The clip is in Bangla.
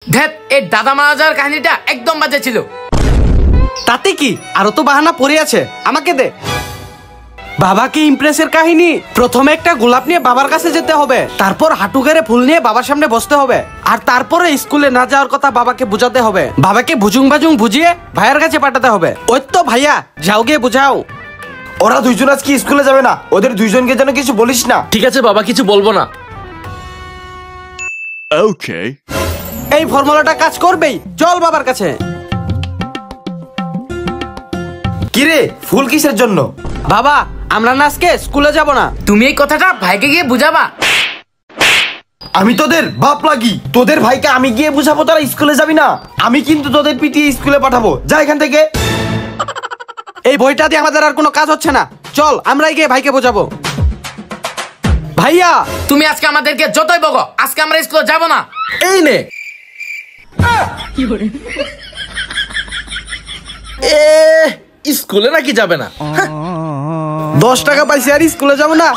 ধ্যাত, এই দাদা মারা যাওয়ার কাহিনীটা একদম বাজে ছিল। তাতে কি, আরো তো বাহানা পড়ে আছে, আমাকে দে। বাবাকে ইমপ্রেসের কাহিনী, প্রথমে একটা গোলাপ নিয়ে বাবার কাছে যেতে হবে, তারপর হাঁটু গেড়ে ফুল নিয়ে বাবার সামনে বসতে হবে, আর তারপরে স্কুলে না যাওয়ার কথা বাবাকে বুঝাতে হবে, বাবাকে ভুজুং বাজুং বুঝিয়ে ভাইয়ের কাছে পাঠাতে হবে। ওই তো ভাইয়া, যাও গিয়ে বুঝাও। ওরা দুইজন আজকে স্কুলে যাবে না, ওদের দুইজনকে যেন কিছু বলিস না। ঠিক আছে বাবা, কিছু বলবো না। Okay. এই ফর্মুলাটা কাজ করবেই, চল বাবার কাছে। কিরে, ফুল কিসের জন্য? বাবা, আমরা না আজকে স্কুলে যাব না। তুমি এই কথাটা ভাইকে গিয়ে বুঝাবা। আমি তোদের বাপ লাগি, তোদের ভাইকে আমি গিয়ে বুঝাবো তোরা স্কুলে যাবি না। আমি কিন্তু তোদের পিটিয়ে স্কুলে পাঠাবো, যা এখান থেকে। এই বইটা দিয়ে আমাদের আর কোনো কাজ হচ্ছে না, চল আমরাই গিয়ে ভাইকে বোঝাবো। ভাইয়া, তুমি আজকে আমাদেরকে যতই বকো, আজকে আমরা স্কুলে যাব না। এই নে। স্কুলে নাকি যাবে না? 10 টাকা পাইছি আর স্কুলে যাবো না।